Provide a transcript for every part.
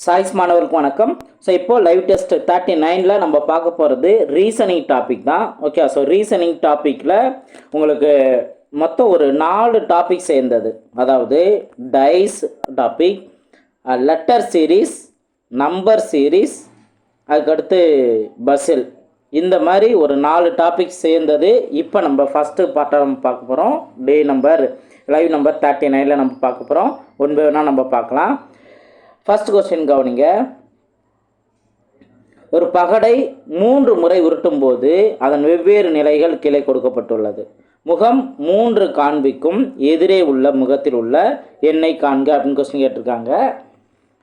Choice மாணவருக்கு வணக்கம். So இப்போ லைவ் டெஸ்ட் 39ல் நம்ம பார்க்க போகிறது ரீசனிங் டாபிக் தான். ஓகே, ஸோ ரீசனிங் டாப்பிக்கில் உங்களுக்கு மொத்தம் ஒரு 4 டாபிக் சேர்ந்தது. அதாவது dice topic, letter series, number series, அதுக்கடுத்து பசில், இந்த மாதிரி ஒரு 4 டாபிக் சேர்ந்தது. இப்போ நம்ம ஃபஸ்ட்டு பார்ட்டாக நம்ம பார்க்க போகிறோம். லைவ் நம்பர் 39ல் நம்ம பார்க்க போகிறோம். ஒன்று வேணால் நம்ம பார்க்கலாம். ஃபர்ஸ்ட் கொஸ்டின் கவனிங்க. ஒரு பகடை 3 முறை உருட்டும் போது அதன் வெவ்வேறு நிலைகள் கீழே கொடுக்கப்பட்டுள்ளது. முகம் 3 காண்பிக்கும் எதிரே உள்ள முகத்தில் உள்ள எண்ணை காண்க அப்படின்னு கொஸ்டின் கேட்டிருக்காங்க.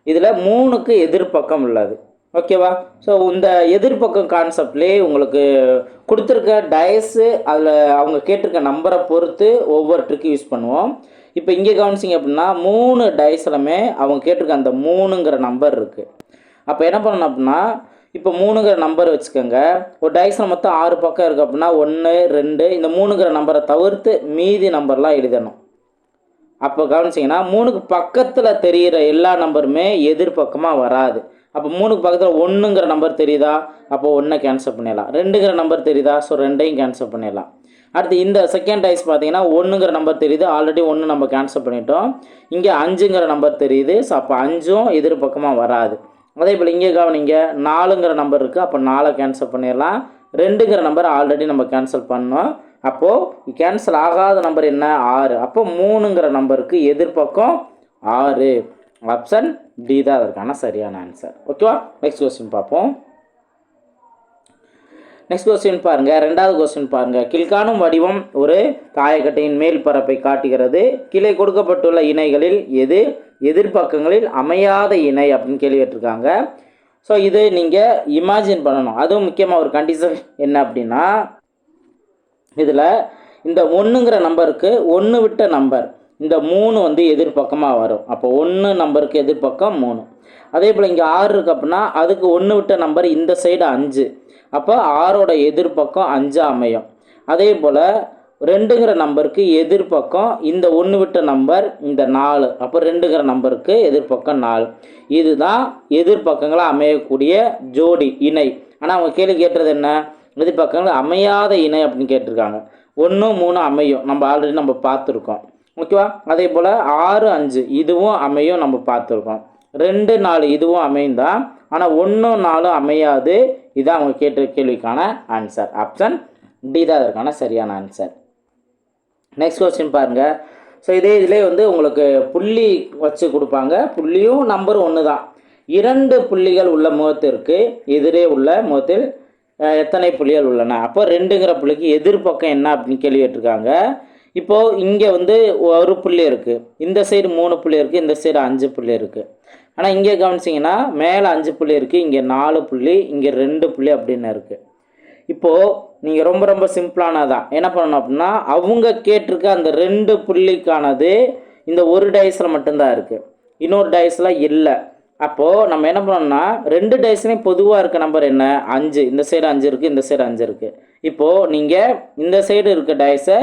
இதில் 3க்கு எதிர்பக்கம் உள்ளது. ஓகேவா? ஸோ இந்த எதிர்பக்கம் கான்செப்ட்லேயே உங்களுக்கு கொடுத்துருக்க டயஸு அதில் அவங்க கேட்டிருக்க நம்பரை பொறுத்து ஒவ்வொரு ட்ரிக்கு யூஸ் பண்ணுவோம். இப்போ இங்கே கவனிச்சிங்க அப்படின்னா 3 டைஸ்லுமே அவங்க கேட்டிருக்க அந்த 3ங்கிற நம்பர் இருக்குது. அப்போ என்ன பண்ணணும் அப்படின்னா, இப்போ 3ங்கிற நம்பர் வச்சுக்கோங்க. ஒரு டைஸில் மொத்தம் 6 பக்கம் இருக்குது அப்படின்னா 1 2 இந்த 3ங்கிற நம்பரை தவிர்த்து மீதி நம்பர்லாம் எழுதணும். அப்போ கவனிச்சிங்கன்னா 3க்கு பக்கத்தில் தெரிகிற எல்லா நம்பருமே எதிர்பக்கமாக வராது. அப்போ 3க்கு பக்கத்தில் 1ங்கிற நம்பர் தெரியுதா, அப்போ 1 கேன்சல் பண்ணிடலாம். 2ங்கிற நம்பர் தெரியுதா, ஸோ 2ஐயும் கேன்சல் பண்ணிடலாம். அடுத்து இந்த செகண்ட் டைஸ் பார்த்தீங்கன்னா 1ங்கிற நம்பர் தெரியுது, ஆல்ரெடி 1 நம்ம கேன்சல் பண்ணிட்டோம். இங்கே 5ங்கிற நம்பர் தெரியுது, ஸோ அப்போ 5ம் எதிர்பக்கமாக வராது. அதே போல் இங்கே கவனிங்க, 4ங்கிற நம்பர் இருக்குது, அப்போ 4 கேன்சல் பண்ணிடலாம். 2ங்கிற நம்பர் ஆல்ரெடி நம்ம கேன்சல் பண்ணோம். அப்போது கேன்சல் ஆகாத நம்பர் என்ன, 6. அப்போ 3ங்கிற நம்பருக்கு எதிர்பக்கம் 6. ஆப்ஷன் டி தான் அதற்கான சரியான ஆன்சர். ஓகேவா? நெக்ஸ்ட் கொஸ்டின் பார்ப்போம். நெக்ஸ்ட் கொஸ்டின் பாருங்கள். 2வது கொஸ்டின் பாருங்கள். கீழ்காணும் வடிவம் ஒரு தாயக்கட்டையின் மேல் பரப்பை காட்டுகிறது. கீழே கொடுக்கப்பட்டுள்ள இணைகளில் எது எதிர்பக்கங்களில் அமையாத இணை அப்படின்னு கேள்வி கேட்டிருக்காங்க. ஸோ இது நீங்கள் இமேஜின் பண்ணணும். அதுவும் முக்கியமாக ஒரு கண்டிஷன் என்ன அப்படின்னா, இதில் இந்த 1ங்கிற நம்பருக்கு 1 விட்ட நம்பர் இந்த 3 வந்து எதிர்பக்கமாக வரும். அப்போ 1 நம்பருக்கு எதிர்பக்கம் 3. அதே போல் இங்கே 6 இருக்குது அப்படின்னா அதுக்கு 1 விட்ட நம்பர் இந்த சைடு 5. அப்போ 6ஓட எதிர்பக்கம் 5 அமையும். அதே போல் 2ங்கிற நம்பருக்கு எதிர்பக்கம் இந்த 1 விட்ட நம்பர் இந்த 4. அப்போ 2ங்கிற நம்பருக்கு எதிர்பக்கம் 4. இதுதான் எதிர்பக்கங்களாக அமையக்கூடிய ஜோடி இணை. ஆனால் அவங்க கேள்வி கேட்டது என்ன, எதிர்பக்கங்கள் அமையாத இணை அப்படின்னு கேட்டிருக்காங்க. 1 3 அமையும், நம்ம ஆல்ரெடி நம்ம பார்த்துருக்கோம். ஓகேவா? அதே போல் 6 5 இதுவும் அமையும், நம்ம பார்த்துருக்கோம். 2 4 இதுவும் அமையும் தான், ஆனால் 1 4 அமையாது. இதுதான் அவங்க கேட்ட கேள்விக்கான ஆன்சர். ஆப்ஷன் டி தான் அதற்கான சரியான ஆன்சர். நெக்ஸ்ட் கொஸ்டின் பாருங்கள். ஸோ இதிலே வந்து உங்களுக்கு புள்ளி வச்சு கொடுப்பாங்க. புள்ளியும் நம்பரும் ஒன்று தான். 2 புள்ளிகள் உள்ள முகத்திற்கு எதிரே உள்ள முகத்தில் எத்தனை புள்ளிகள் உள்ளன? அப்போ 2ங்கிற புள்ளிக்கு எதிர்பக்கம் என்ன அப்படின்னு கேள்வி கேட்டிருக்காங்க. இப்போது இங்கே வந்து ஒரு புள்ளி இருக்குது, இந்த சைடு 3 புள்ளி இருக்குது, இந்த சைடு 5 புள்ளி இருக்குது. ஆனால் இங்கே கவனிச்சிங்கன்னா மேலே 5 புள்ளி இருக்குது, இங்கே 4 புள்ளி, இங்கே 2 புள்ளி அப்படின்னு இருக்குது. இப்போது நீங்கள் ரொம்ப ரொம்ப சிம்பிளானதான் என்ன பண்ணணும் அப்படின்னா, அவங்க கேட்டிருக்க அந்த 2 புள்ளிக்கானது இந்த ஒரு டைஸில் மட்டும்தான் இருக்குது, இன்னொரு டைஸில் இல்லை. அப்போது நம்ம என்ன பண்ணோம்னா 2 டைஸ்லேயும் பொதுவாக இருக்க நம்பர் என்ன, 5. இந்த சைடு 5 இருக்குது, இந்த சைடு 5 இருக்குது. இப்போது நீங்கள் இந்த சைடு இருக்க டைஸை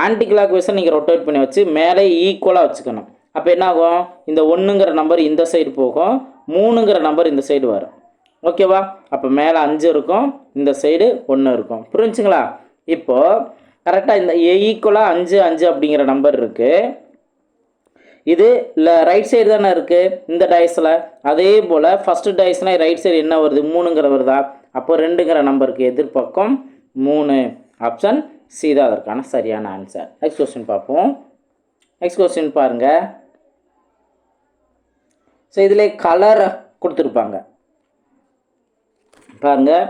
ஆன்டி கிளாக் வைஸை நீங்கள் ரொட்டேட் பண்ணி வச்சு மேலே ஈக்குவலாக வச்சுக்கணும். அப்போ என்ன ஆகும், இந்த 1ங்கிற நம்பர் இந்த சைடு போகும், 3ங்கிற நம்பர் இந்த சைடு வரும். ஓகேவா? அப்போ மேலே 5 இருக்கும், இந்த சைடு 1 இருக்கும். புரிஞ்சுங்களா? இப்போது கரெக்டாக இந்த ஈக்குவலாக 5 5 அப்படிங்கிற நம்பர் இருக்குது. இது ரைட் சைடு தானே இருக்குது இந்த டைஸில். அதே போல் ஃபஸ்ட்டு டைஸ்னால் ரைட் சைடு என்ன வருது, 3ங்கிற வருதா. அப்போ 2ங்கிற நம்பருக்கு எதிர்பக்கம் 3. ஆப்ஷன் சி தான் அதற்கான சரியான ஆன்சர். நெக்ஸ்ட் கொஸ்டின் பார்ப்போம். நெக்ஸ்ட் கொஸ்டின் பாருங்கள். ஸோ இதில் கலர் கொடுத்துருப்பாங்க பாருங்கள்.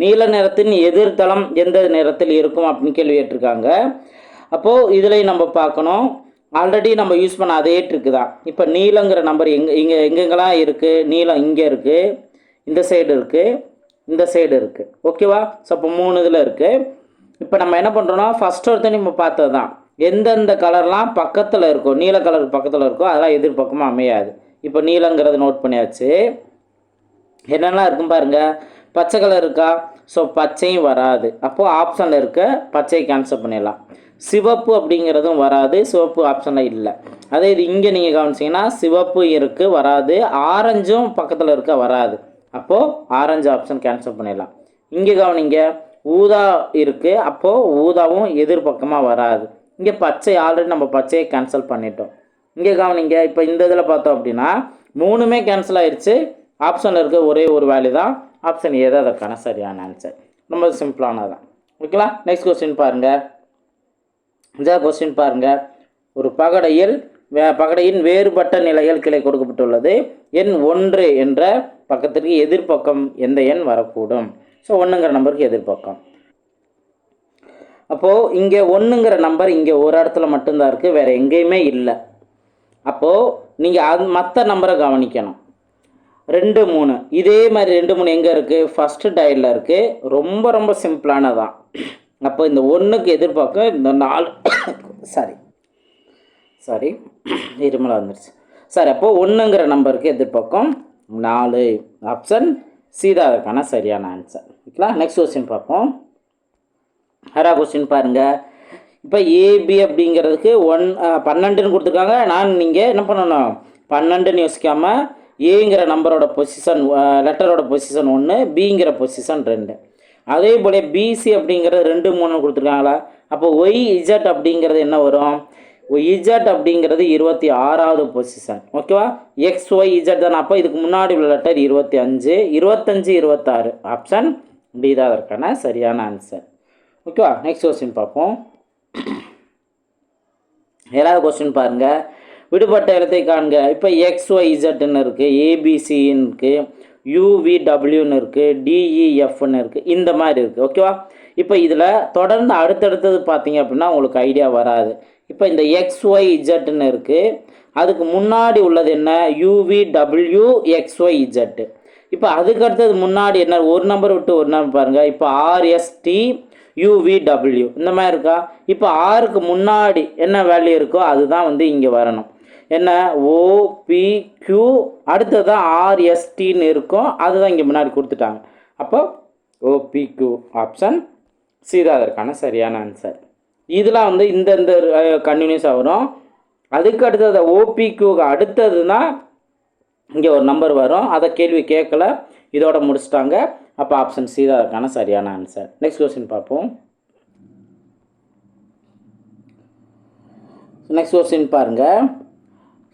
நீல நிறத்தின் எதிர்த்தளம் எந்த நிறத்தில் இருக்கும் அப்படின்னு கேள்வி கேட்டிருக்காங்க. அப்போது இதில் நம்ம பார்க்கணும், ஆல்ரெடி நம்ம யூஸ் பண்ண அதே ட்ரிக்கு தான். இப்போ நீலங்கிற நம்பர் எங்கெங்கெல்லாம் இருக்குது, நீலம் இங்கே இருக்குது, இந்த சைடு இருக்குது, இந்த சைடு இருக்குது. ஓகேவா? ஸோ அப்போ 3 இதில் இருக்குது. இப்போ நம்ம என்ன பண்ணுறோன்னா ஃபஸ்ட் ஒருத்தர் நம்ம பார்த்தது தான், எந்தெந்த கலர்லாம் பக்கத்தில் இருக்கோ, நீல கலருக்கு பக்கத்தில் இருக்கோ அதெல்லாம் எதிர்பக்கமாக அமையாது. இப்போ நீலங்கிறது நோட் பண்ணியாச்சு. என்னெல்லாம் இருக்கும் பாருங்கள், பச்சை கலர் இருக்கா, ஸோ பச்சையும் வராது. அப்போது ஆப்ஷனில் இருக்க பச்சையை கேன்சல் பண்ணிடலாம். சிவப்பு அப்படிங்கிறதும் வராது, சிவப்பு ஆப்ஷனில் இல்லை. அதே இது இங்கே நீங்கள் கவனிச்சிங்கன்னா சிவப்பு இருக்குது வராது, ஆரஞ்சும் பக்கத்தில் இருக்க வராது. அப்போது ஆரஞ்சு ஆப்ஷன் கேன்சல் பண்ணிடலாம். இங்கே கவனிங்க ஊதா இருக்குது, அப்போது ஊதாவும் எதிர்பக்கமாக வராது. இங்கே பச்சை ஆல்ரெடி நம்ம பச்சையை கேன்சல் பண்ணிட்டோம். இங்கே கவனிங்க இப்போ இந்த இதில் பார்த்தோம் அப்படின்னா 3மே கேன்சல் ஆயிடுச்சு. ஆப்ஷனில் இருக்க ஒரே ஒரு வேல்யூ தான் ஆப்ஷன் ஏதோ அதற்கான சரியான ஆன்சர். ரொம்ப சிம்பிளானதான். ஓகேங்களா? நெக்ஸ்ட் கொஸ்டின் பாருங்கள். இந்த கொஸ்டின் பாருங்கள். ஒரு பகடையின் வேறுபட்ட நிலைகள் கீழே கொடுக்கப்பட்டுள்ளது. எண் 1 என்ற பக்கத்திற்கு எதிர்பக்கம் எந்த எண் வரக்கூடும்? ஸோ 1ங்கிற நம்பருக்கு எதிர்பக்கம். அப்போது இங்கே 1ங்கிற நம்பர் இங்கே ஒரு இடத்துல மட்டும்தான் இருக்குது, வேறு எங்கேயுமே இல்லை. அப்போது நீங்கள் அது மற்ற நம்பரை கவனிக்கணும். 2 3 இதே மாதிரி 2 3 எங்கே இருக்குது? ஃபஸ்ட்டு டயலில் இருக்குது. ரொம்ப ரொம்ப சிம்பிளானதான். அப்போ இந்த 1க்கு எதிர்பார்க்க இந்த 4 சாரி இருமலாக வந்துடுச்சு. சரி, அப்போது 1ங்கிற நம்பருக்கு எதிர்பார்க்கும் 4. ஆப்ஷன் சீதா அதற்கான சரியான ஆன்சர். ஓகேங்களா? நெக்ஸ்ட் கொஸ்டின் பார்ப்போம். 6வது கொஸ்டின் பாருங்கள். இப்போ ஏபி அப்படிங்கிறதுக்கு 12ன்னு கொடுத்துருக்காங்க. நீங்கள் என்ன பண்ணணும்? 12ன்னு யோசிக்காமல் ஏங்கிற நம்பரோட பொசிஷன் லெட்டரோட பொசிஷன் 1, பிங்கிற பொசிஷன் 2. அதே போல் பிசி அப்படிங்கிறது 2 3 கொடுத்துருக்காங்களா? அப்போ ஒய்இஜட் அப்படிங்கிறது என்ன வரும்? இஜட் அப்படிங்கிறது 26வது பொசிஷன். ஓகேவா? XYZ தானே. அப்போ இதுக்கு முன்னாடி உள்ள லெட்டர் 25 26. ஆப்ஷன் டி தான் அதற்கான சரியான ஆன்சர். ஓகேவா? நெக்ஸ்ட் கொஸ்டின் பார்ப்போம். 7வது கொஸ்டின் பாருங்கள். விடுபட்ட எழுத்தை காண்க. இப்போ XYZன்னு இருக்குது, ABCன்னு இருக்குது, UVWன்னு இருக்குது, DEFன்னு இருக்குது, இந்த மாதிரி இருக்குது. ஓகேவா? இப்போ இதில் தொடர்ந்து அடுத்தடுத்தது பார்த்தீங்க அப்படின்னா உங்களுக்கு ஐடியா வராது. இப்போ இந்த XYZன்னு இருக்குது, அதுக்கு முன்னாடி உள்ளது என்ன? UVWXYZ. இப்போ அதுக்கு அடுத்தது முன்னாடி என்ன? ஒரு நம்பர் விட்டு ஒரு நம்பர் பாருங்கள். இப்போ RSTUVW இந்த மாதிரி இருக்கா? இப்போ ஆருக்கு முன்னாடி என்ன வேல்யூ இருக்கோ அதுதான் இங்கே வரணும். என்ன? OPQ அடுத்தது தான் RSTன்னு இருக்கும், அதுதான் இங்கே முன்னாடி கொடுத்துட்டாங்க. அப்போ OPQ ஆப்ஷன் சீதா அதற்கான சரியான ஆன்சர். இதெல்லாம் இந்த கண்டினியூஸாக வரும். அதுக்கு அடுத்தது OPQக்கு அடுத்ததுன்னா இங்கே ஒரு நம்பர் வரும், அதை கேள்வி கேட்கல, இதோட முடிச்சிட்டாங்க. அப்போ ஆப்ஷன் சி தான் அதற்கான சரியான ஆன்சர். நெக்ஸ்ட் கொஸ்டின் பார்ப்போம். நெக்ஸ்ட் கொஸ்டின் பாருங்கள்.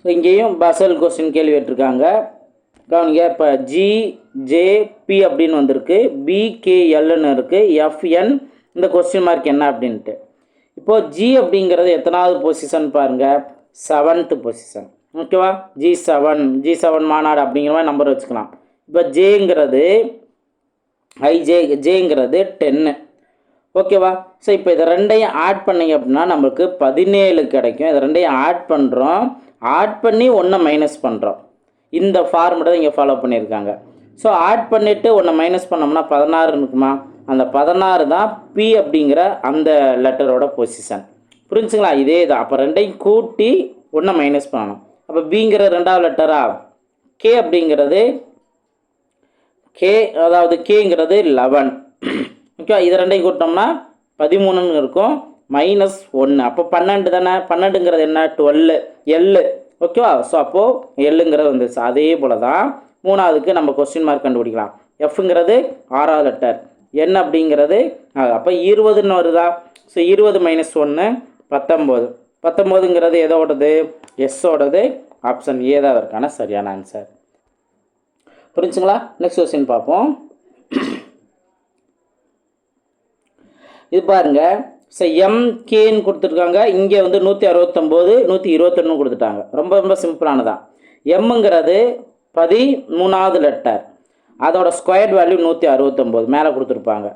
ஸோ இங்கேயும் பசல் கொஸ்டின் கேள்வி கேட்டிருக்காங்க. கவனிங்க. இப்போ GJP அப்படின்னு வந்திருக்கு, BKLன்னு இருக்குது, FN இந்த கொஸ்டின் மார்க் என்ன அப்படின்ட்டு. இப்போது G அப்படிங்கிறது எத்தனாவது பொசிஷன் பாருங்கள்? 7th position. ஓகேவா? G7 மாநாடு அப்படிங்கிற மாதிரி நம்பர் வச்சுக்கலாம். இப்போ ஜேங்கிறது ஜேங்கிறது 10. ஓகேவா? ஸோ இப்போ இதை ரெண்டையும் ஆட் பண்ணிங்க அப்படின்னா நம்மளுக்கு 17 கிடைக்கும். இதை ரெண்டையும் ஆட் பண்ணுறோம், ஆட் பண்ணி 1 மைனஸ் பண்ணுறோம். இந்த ஃபார்முலா தான் இங்கே ஃபாலோ பண்ணியிருக்காங்க. ஸோ ஆட் பண்ணிவிட்டு 1 மைனஸ் பண்ணோம்னா 16 இருக்குமா? அந்த 16 தான் P அப்படிங்கிற அந்த லெட்டரோட பொசிஷன். புரிஞ்சுங்களா? இதே தான். அப்போ ரெண்டையும் கூட்டி 1 மைனஸ் பண்ணணும். அப்போ பிங்கிற 2வது லெட்டரா? கே அப்படிங்கிறது அதாவது கேங்கிறது 11. ஓகே, இது ரெண்டையும் கூட்டினோம்னா 13ன்னு இருக்கும், -1. அப்போ 12 தானே. 12ங்கிறது என்ன? 12 எல். ஓகேவா? ஸோ அப்போது எல்லுங்கிறது வந்துச்சு. அதே போல் தான் 3வதுக்கு நம்ம கொஸ்டின் மார்க் கண்டுபிடிக்கலாம். எஃப்ங்கிறது 6வது லெட்டர், என் அப்படிங்கிறது அப்போ 20ன்னு வருதா? ஸோ 20 - 1 19. 19ங்கிறது எதோடது? எஸ்ஸோடது. ஆப்ஷன் ஏ தான் அதற்கான சரியான ஆன்சர். புரிஞ்சுங்களா? நெக்ஸ்ட் கொஸ்டின் பார்ப்போம். இது பாருங்க. ஸோ MKன்னு கொடுத்துருக்காங்க. இங்கே 169 121 கொடுத்துட்டாங்க. ரொம்ப ரொம்ப சிம்பிளானதான். எம்ங்கிறது 13வது லெட்டர், அதோட ஸ்கொயர் வேல்யூ 169 மேலே கொடுத்துருப்பாங்க.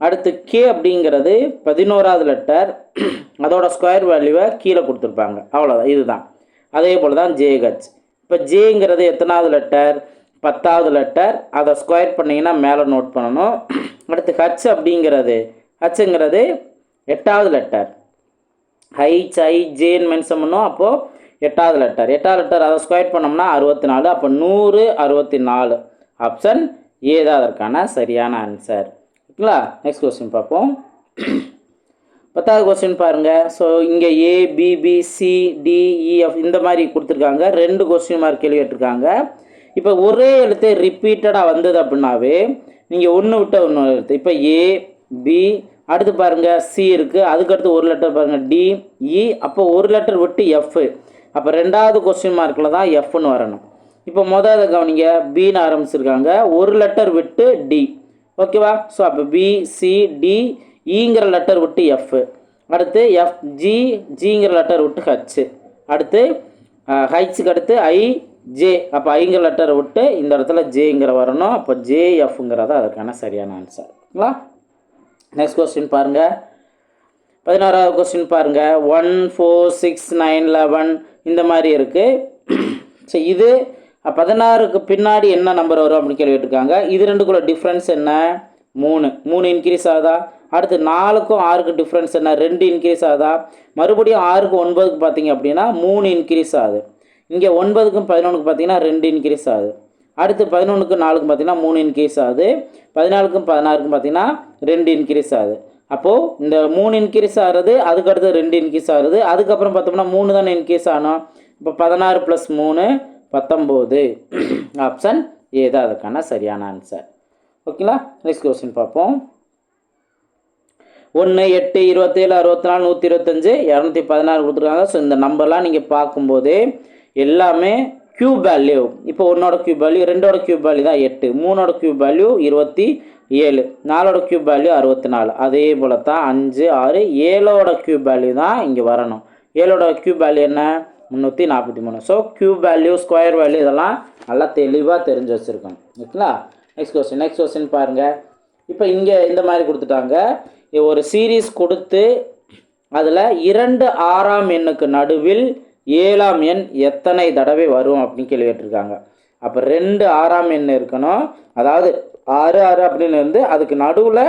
அடுத்து கே அப்படிங்கிறது 11வது லெட்டர், அதோட ஸ்கொயர் வேல்யூவை கீழே கொடுத்துருப்பாங்க. அவ்வளோதான், இதுதான். அதே போல் தான் JH. இப்போ ஜேங்கிறது எத்தனாவது லெட்டர்? 10வது லெட்டர், அதை ஸ்கொயர் பண்ணிங்கன்னா மேலே நோட் பண்ணணும். அடுத்து ஹச் அப்படிங்கிறது ஹச்சுங்கிறது 8வது லெட்டர், HIJன்னு மென்ஷன் பண்ணோம். அப்போது 8வது லெட்டர், 8வது லெட்டர் அதை ஸ்கொயர் பண்ணோம்னா 64. அப்போ 164. ஆப்ஷன் ஏ தான் அதற்கான சரியான ஆன்சர். ஓகேங்களா? நெக்ஸ்ட் கொஸ்டின் பார்ப்போம். 10வது கொஸ்டின் பாருங்கள். ஸோ இங்கே ABBCDEF இந்த மாதிரி கொடுத்துருக்காங்க. 2 கொஸ்டின் மார்க் கேள்வி கேட்டிருக்காங்க. இப்போ ஒரே எழுத்து ரிப்பீட்டடாக வந்தது அப்படின்னாவே நீங்கள் ஒன்று விட்ட ஒன்று எழுத்து. இப்போ AB அடுத்து பாருங்கள் C இருக்குது, அதுக்கடுத்து ஒரு லெட்டர் பாருங்கள் DE, அப்போ ஒரு லெட்டர் விட்டு F. அப்போ 2வது கொஸ்டின் மார்க்கில் தான் Fன்னு வரணும். இப்போ முதல்ல கவனிங்க, Bன்னு ஆரம்பிச்சிருக்காங்க, ஒரு லெட்டர் விட்டு D. ஓகேவா? ஸோ அப்போ BCDEங்கிற லெட்டர் விட்டு F, அடுத்து FGங்கிற லெட்டர் விட்டு H, அடுத்து ஹைச்சுக்கு அடுத்து IJ, அப்போ ஐங்கிற லெட்டரை விட்டு இந்த இடத்துல ஜேங்கிற வரணும். அப்போ JFங்கிறத அதுக்கான சரியான ஆன்சர். ஓகேங்களா? நெக்ஸ்ட் கொஸ்டின் பாருங்கள். 11வது கொஸ்டின் பாருங்கள். 1 4 6 9 11 இந்த மாதிரி இருக்குது. ஸோ இது 16க்கு பின்னாடி என்ன நம்பர் வரும் அப்படின்னு கேள்விட்டுருக்காங்க. இது ரெண்டுக்குள்ள டிஃப்ரென்ஸ் என்ன? 3 இன்க்ரீஸ் ஆகுதா? அடுத்து 4க்கும் 6க்கு டிஃப்ரென்ஸ் என்ன? 2 இன்க்ரீஸ் ஆகுதா? மறுபடியும் 6க்கு 9க்கு பார்த்தீங்க அப்படின்னா 3 இன்க்ரீஸ் ஆகுது. இங்கே 9க்கும் 11க்கு பார்த்தீங்கன்னா 2 இன்க்ரீஸ் ஆகுது. அடுத்து 11க்கு 4க்கு பார்த்தீங்கன்னா 3 இன்க்ரீஸ் ஆகுது. 14க்கும் 16க்கும் பார்த்தீங்கன்னா 2 இன்க்ரீஸ் ஆகுது. அப்போது இந்த 3 இன்க்ரீஸ் ஆகிறது, அதுக்கடுத்து 2 இன்க்ரீஸ் ஆகுது, அதுக்கப்புறம் பார்த்தோம்னா 3 தானே இன்க்ரீஸ் ஆகணும். இப்போ 16 + 3 19. ஆப்ஷன் ஏ தான் அதுக்கான சரியான ஆன்சர். ஓகேங்களா? நெக்ஸ்ட் கொஸ்டின் பார்ப்போம். 1 8 27 64 125 216 கொடுத்துருக்காங்க. ஸோ இந்த நம்பர்லாம் நீங்கள் பார்க்கும்போது எல்லாமே க்யூப் வேல்யூ. இப்போ 1ஓட க்யூப் வேல்யூ, 2ஓட க்யூப் வேல்யூ தான் 8, 3ஓட க்யூப் வேல்யூ 27, 4ஓட க்யூப் வேல்யூ 64. அதே போல் தான் 5 6 7ஓட க்யூப் வேல்யூ தான் இங்கே வரணும். 7ஓட க்யூப் வேல்யூ என்ன? 343. So cube value, square value இதெல்லாம் நல்லா தெளிவாக தெரிஞ்சு வச்சுருக்கோம். ஓகேங்களா? நெக்ஸ்ட் கொஸ்டின் பாருங்கள். இப்போ இங்கே இந்த மாதிரி கொடுத்துட்டாங்க. ஒரு சீரீஸ் கொடுத்து அதில் 2 6ஆம் எண்ணுக்கு நடுவில் 7ஆம் எண் எத்தனை தடவை வரும் அப்படின்னு கேள்வி கேட்டிருக்காங்க. அப்போ 2 6ஆம் எண் இருக்கணும், அதாவது 6 6 அப்படின்னு இருந்து அதுக்கு நடுவில்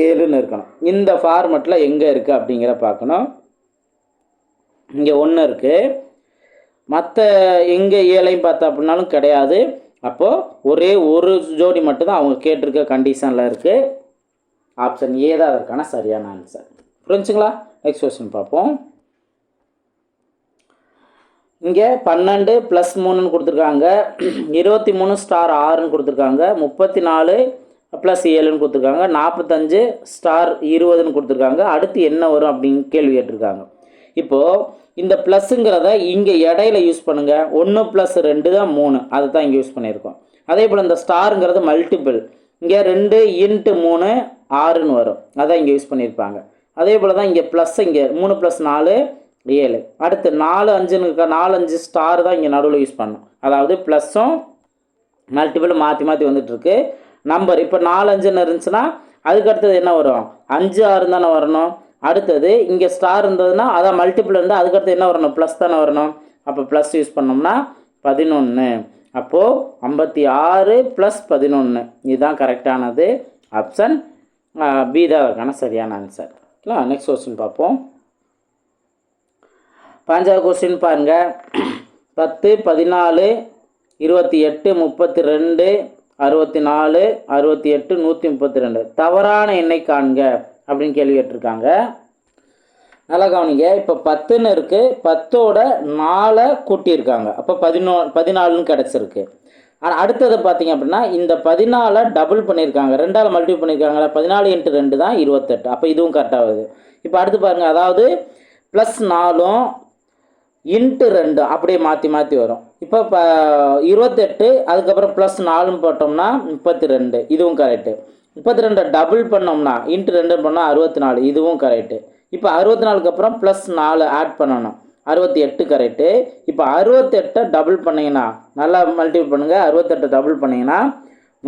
7ன்னு இருக்கணும். இந்த ஃபார்மெட்டில் எங்கே இருக்குது அப்படிங்கிற பார்க்கணும். இங்கே 1 இருக்குது, மற்ற எங்கே 7ஐயும் பார்த்தா அப்படின்னாலும் கிடையாது. அப்போது ஒரே ஒரு ஜோடி மட்டும்தான் அவங்க கேட்டிருக்க கண்டிஷனில் இருக்குது. ஆப்ஷன் ஏ தான் அதற்கான சரியான ஆன்சர். புரிஞ்சுங்களா? நெக்ஸ்ட் கொஸ்டின் பார்ப்போம். இங்கே 12 + 3ன்னு கொடுத்துருக்காங்க, 23 * 6ன்னு கொடுத்துருக்காங்க, 34 + 7ன்னு கொடுத்துருக்காங்க, 45 * 20ன்னு கொடுத்துருக்காங்க. அடுத்து என்ன வரும் அப்படின்னு கேள்வி கேட்டிருக்காங்க. இப்போது இந்த ப்ளஸ்ஸுங்கிறத இங்கே இடையில யூஸ் பண்ணுங்கள். 1 + 2 தான் 3, அதை தான் இங்கே யூஸ் பண்ணியிருக்கோம். அதே போல் இந்த ஸ்டாருங்கிறது மல்டிபிள், இங்கே 2 × 3 6ன்னு வரும், அதான் இங்கே யூஸ் பண்ணியிருப்பாங்க. அதே போல் தான் இங்கே ப்ளஸ், இங்கே 3 + 4 7. அடுத்து 4 5ன்னு இருக்கா, 4 5 ஸ்டார் தான் இங்கே நடுவில் யூஸ் பண்ணணும். அதாவது ப்ளஸ்ஸும் மல்டிபிளும் மாற்றி மாற்றி வந்துட்டுருக்கு நம்பர். இப்போ 4 5ன்னு இருந்துச்சுன்னா அதுக்கு அடுத்தது என்ன வரும்? 5 6 தானே வரணும். அடுத்தது இங்கே ஸ்டார் இருந்ததுன்னா அதான் மல்டிபிள் இருந்தால் அதுக்கடுத்து என்ன வரணும்? ப்ளஸ் தானே வரணும். அப்போ ப்ளஸ் யூஸ் பண்ணோம்னா 11. அப்போது 56 + 11 இதுதான் கரெக்டானது. ஆப்ஷன் பி தான் அதுக்கான சரியான ஆன்சர். நெக்ஸ்ட் கொஸ்டின் பார்ப்போம். 5வது கொஸ்டின் பாருங்கள். 10 14 28 32 64 68 132 தவறான எண்ணை காண்க அப்படின்னு கேள்வி கேட்டிருக்காங்க. நல்லா கவனிங்க. இப்போ 10ன்னு இருக்குது, 10ஓட 4 கூட்டியிருக்காங்க, அப்போ 14ன்னு கிடச்சிருக்கு. ஆனால் அடுத்தது பார்த்தீங்க அப்படின்னா இந்த 14 டபுள் பண்ணியிருக்காங்க, 2ஆல் மல்டிபிள் பண்ணியிருக்காங்க. 14 × 2 தான் 28, அப்போ இதுவும் கரெக்டாக வருது. இப்போ அடுத்து பாருங்கள், அதாவது +4 × 2 அப்படியே மாற்றி மாற்றி வரும். இப்போ 28 அதுக்கப்புறம் +4ன்னு போட்டோம்னா 32, இதுவும் கரெக்டு. 32 டபுள் பண்ணோம்னா × 2 பண்ணால் 64, இதுவும் கரெக்டு. இப்போ 64க்கு அப்புறம் +4 ஆட் பண்ணணும், 68 கரெக்டு. இப்போ 68 டபுள் பண்ணிங்கன்னா, நல்லா மல்டிபிள் பண்ணுங்கள், 68 டபுள் பண்ணிங்கன்னா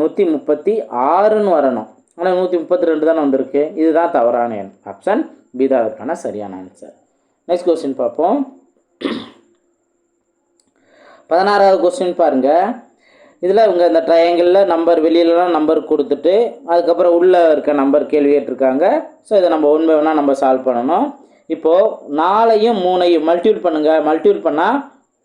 136ன்னு வரணும். ஆனால் 132 தானே வந்திருக்கு, இதுதான் தவறான எண். ஆப்ஷன் பி தான் அதுக்கான சரியான ஆன்சர். நெக்ஸ்ட் கொஸ்டின் பார்ப்போம். 16வது கொஸ்டின் பாருங்கள். இதில் இவங்க இந்த ட்ரையாங்கிளில் நம்பர் வெளியிலலாம் நம்பர் கொடுத்துட்டு அதுக்கப்புறம் உள்ளே இருக்க நம்பர் கேள்வி கேட்டிருக்காங்க. ஸோ இதை நம்ம ஒன் பை ஒன்னாக நம்ம சால்வ் பண்ணணும். இப்போது 4ஐயும் 3ஐயும் மல்டிபிள் பண்ணுங்கள். மல்டிபிள் பண்ணால்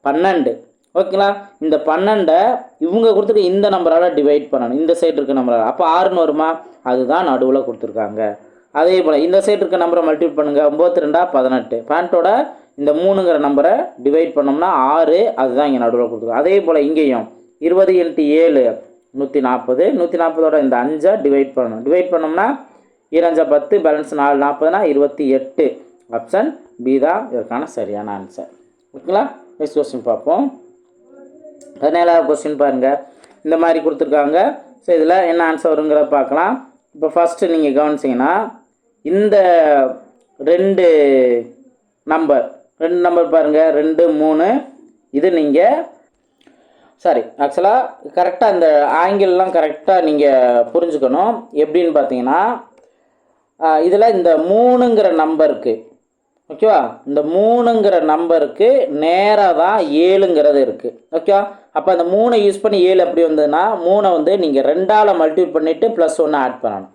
12. ஓகேங்களா? இந்த 12 இவங்க கொடுத்துட்டு இந்த நம்பரால் டிவைட் பண்ணணும், இந்த சைடு இருக்க நம்பரால். அப்போ 6ன்னு வருமா? அதுதான் நடுவில் கொடுத்துருக்காங்க. அதே போல் இந்த சைடு இருக்க நம்பரை மல்டிபிள் பண்ணுங்கள். 9 2 18. பாயிண்டோட இந்த 3ங்கிற நம்பரை டிவைட் பண்ணோம்னா 6, அதுதான் இங்கே நடுவில் கொடுத்துருக்கோம். அதே போல் இங்கேயும் 20 × 7 140. 140ஓட இந்த 5 டிவைட் பண்ணணும். டிவைட் பண்ணோம்னா 2 10, பேலன்ஸ் 4 40னா 28. ஆப்ஷன் பி தான் இதற்கான சரியான ஆன்சர். ஓகேங்களா? நெக்ஸ்ட் கொஸ்டின் பார்ப்போம். 17வது கொஸ்டின் பாருங்கள். இந்த மாதிரி கொடுத்துருக்காங்க. ஸோ இதில் என்ன ஆன்சர் வருங்கிறத பார்க்கலாம். இப்போ ஃபஸ்ட்டு நீங்கள் கவனிச்சிங்கன்னா இந்த ரெண்டு நம்பர் பாருங்கள், 2 3. இது நீங்கள் ஆக்சுவலாக கரெக்டாக இந்த ஆங்கிள்லாம் கரெக்டாக நீங்கள் புரிஞ்சுக்கணும். எப்படின்னு பார்த்தீங்கன்னா இதில் இந்த 3ங்கிற நம்பருக்கு, ஓகேவா, இந்த 3ங்கிற நம்பருக்கு நேராக தான் 7ங்கிறது இருக்குது. ஓகேவா? அப்போ அந்த 3 யூஸ் பண்ணி 7 எப்படி வந்ததுன்னா 3 வந்து நீங்கள் 2ஆல் மல்டிபிள் பண்ணிவிட்டு +1 ஆட் பண்ணணும்.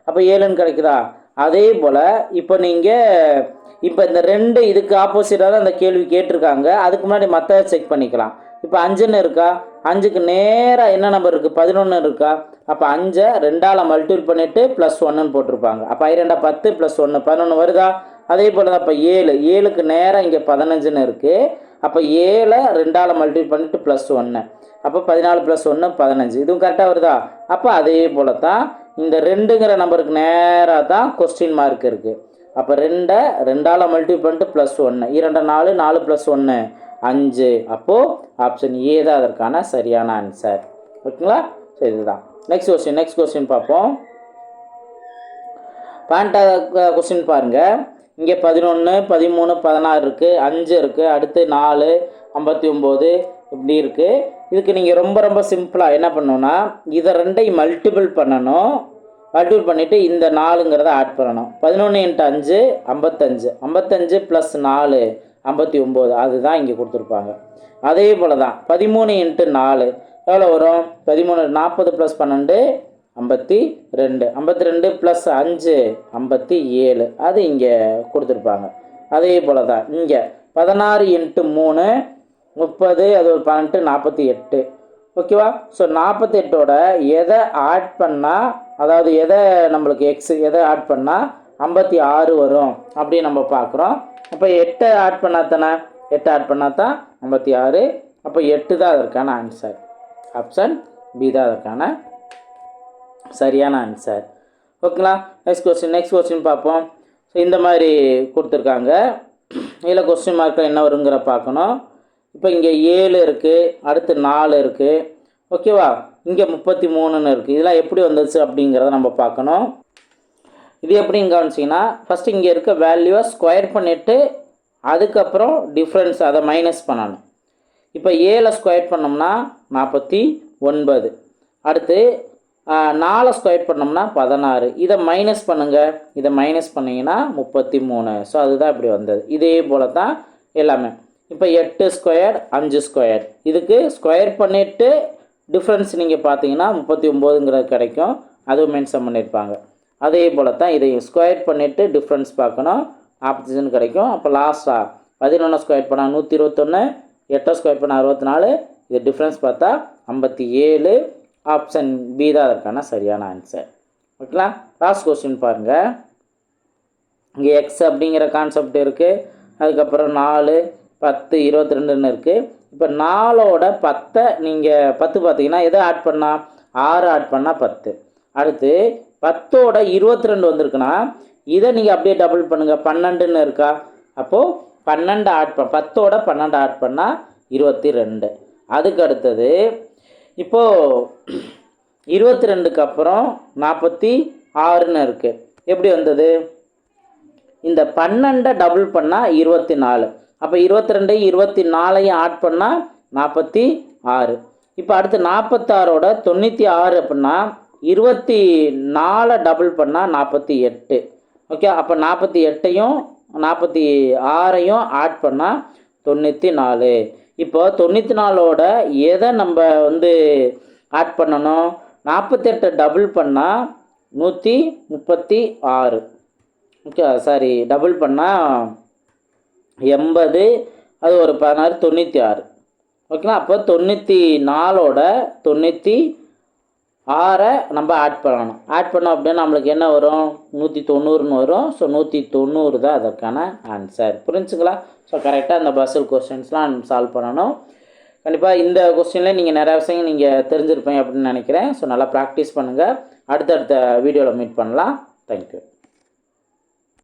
அப்போ 7ன்னு கிடைக்குதா? அதே போல் இப்போ நீங்கள் இந்த 2 இதுக்கு ஆப்போசிட்டாக தான் அந்த கேள்வி கேட்டிருக்காங்க. அதுக்கு முன்னாடி மற்ற செக் பண்ணிக்கலாம். இப்போ 5ன்னு இருக்கா? 5க்கு நேராக என்ன நம்பர் இருக்குது? 11 இருக்கா? அப்போ 5ஐ 2ஆல் மல்டிபிள் பண்ணிவிட்டு +1ன்னு போட்டிருப்பாங்க. அப்போ 2 10 +1 11 வருதா? அதே போல் தான் இப்போ 7க்கு நேராக இங்கே 15ன்னு இருக்குது. அப்போ 7ஐ 2ஆல் மல்டிபிள் பண்ணிவிட்டு +1, அப்போ 14 +1 15. இதுவும் கரெக்டாக வருதா? அப்போ அதே போல் தான் இந்த 2ங்கிற நம்பருக்கு நேராக தான் கொஸ்டின் மார்க் இருக்குது. அப்போ 2ஐ 2ஆல் மல்டிபிள் பண்ணிட்டு +1, 2 4 4 +1 5. அப்போது ஆப்ஷன் ஏ தான் அதற்கான சரியான ஆன்சர். ஓகேங்களா? ஸோ இதுதான். நெக்ஸ்ட் கொஸ்டின் பார்ப்போம். கொஸ்டின் பாருங்கள். இங்கே 11 13 16 இருக்குது, 5 இருக்குது, அடுத்து 4 59 இப்படி இருக்குது. இதுக்கு நீங்கள் ரொம்ப சிம்பிளாக என்ன பண்ணணும்னா இதை 2ஐயும் மல்டிபிள் பண்ணணும். மல்டிபிள் பண்ணிவிட்டு இந்த 4ங்கிறத ஆட் பண்ணணும். 11 × 5 55, 55 + 4 59, அதுதான் இங்கே கொடுத்துருப்பாங்க. அதே போல் தான் 13 × 4 எவ்வளோ வரும்? 13 40 + 12 52, 52 + 5 57, அது இங்கே கொடுத்துருப்பாங்க. அதே போல் தான் இங்கே 16 × 3 30, அது ஒரு 18 48. ஓகேவா? ஸோ 48ஓட எதை ஆட் பண்ணால், அதாவது எதை நம்மளுக்கு எதை ஆட் பண்ணால் 56 வரும் அப்படின்னு நம்ம பார்க்குறோம். அப்போ 8 ஆட் பண்ணால் தானே, 8 ஆட் பண்ணால் தான் 56. அப்போ 8 தான் அதற்கான ஆன்சர். ஆப்ஷன் பி தான் அதற்கான சரியான ஆன்சர். ஓகேங்களா? நெக்ஸ்ட் கொஸ்டின் பார்ப்போம். ஸோ இந்த மாதிரி கொடுத்துருக்காங்க. இதில் கொஸ்டின் மார்க்கில் என்ன வருங்கிற பார்க்கணும். இப்போ இங்கே 7 இருக்குது, அடுத்து 4 இருக்குது. ஓகேவா? இங்கே 33ன்னு இருக்குது. இதெல்லாம் எப்படி வந்துச்சு அப்படிங்கிறத நம்ம பார்க்கணும். இது எப்படின்னு கவனிச்சிங்கன்னா ஃபஸ்ட்டு இங்கே இருக்க வேல்யூவை ஸ்கொயர் பண்ணிவிட்டு அதுக்கப்புறம் டிஃப்ரென்ஸ் அதை மைனஸ் பண்ணணும். இப்போ 7 ஸ்கொயர் பண்ணோம்னா 49. அடுத்து 4 ஸ்கொயர் பண்ணோம்னா 16. இதை மைனஸ் பண்ணுங்கள். இதை மைனஸ் பண்ணிங்கன்னா 33. ஸோ அதுதான் இப்படி வந்தது. இதே போல் தான் எல்லாமே. இப்போ 8 ஸ்கொயர் 5 ஸ்கொயர், இதுக்கு ஸ்கொயர் பண்ணிவிட்டு டிஃப்ரென்ஸ் நீங்கள் பார்த்தீங்கன்னா 39ங்கிறது கிடைக்கும். அதுவும் மென்ஷன் பண்ணியிருப்பாங்க. அதே போல் தான் இதையும் ஸ்கொயர் பண்ணிவிட்டு டிஃப்ரென்ஸ் பார்க்கணும், ஆப்போசிஷன் கிடைக்கும். அப்போ லாஸ்ட்டாக 11 ஸ்கொயர் பண்ணால் 121, 8 ஸ்கொயர் பண்ணால் 64. இது டிஃப்ரென்ஸ் பார்த்தா 57. ஆப்ஷன் பி தான் அதற்கான சரியான ஆன்சர். ஓகேங்களா? லாஸ்ட் கொஸ்டின் பாருங்கள். இங்கே எக்ஸ் அப்படிங்கிற கான்செப்ட் இருக்குது. அதுக்கப்புறம் 4 10 22ன்னு இருக்குது. இப்போ 4ஓட 10 நீங்கள் 10 பார்த்தீங்கன்னா எதை ஆட் பண்ணால் 6 ஆட் பண்ணால் 10. அடுத்து 10ஓட 22 வந்திருக்குன்னா இதை நீங்கள் அப்படியே டபுள் பண்ணுங்கள். 12ன்னு இருக்கா? அப்போது 12 ஆட் 10ஓட 12 ஆட் பண்ணால் 22. அதுக்கு அடுத்தது இப்போது 22க்கு அப்புறம் 46ன்னு இருக்குது. எப்படி வந்தது? இந்த 12 டபுள் பண்ணால் 24. அப்போ 22 24 ஆட் பண்ணால் 46. இப்போ அடுத்து 46ஓட 96 அப்படின்னா 24 டபுள் பண்ணால் 48. ஓகே, அப்போ 48ஐயும் 46ஐயும் ஆட் பண்ணால் 94. இப்போ 94ஓட எதை நம்ம ஆட் பண்ணணும்? 48 டபுள் பண்ணால் 136. ஓகே, சாரி, டபுள் பண்ணால் 80, அது ஒரு 16 96. ஓகேங்களா? அப்போ 94ஓட 96 6 நம்ம ஆட் பண்ணணும். ஆட் பண்ணோம் அப்படின்னா நம்மளுக்கு என்ன வரும்? 190ன்னு வரும். ஸோ 190 தான் அதற்கான ஆன்சர். புரிஞ்சுங்களா? ஸோ கரெக்டாக இந்த பசில் கொஸ்டின்ஸ்லாம் சால்வ் பண்ணணும். கண்டிப்பாக இந்த கொஸ்டினில் நீங்கள் நிறையா விஷயங்கள் நீங்கள் தெரிஞ்சிருப்பீங்க அப்படின்னு நினைக்கிறேன். ஸோ நல்லா ப்ராக்டிஸ் பண்ணுங்கள். அடுத்தடுத்த வீடியோவில் மீட் பண்ணலாம். தேங்க்யூ.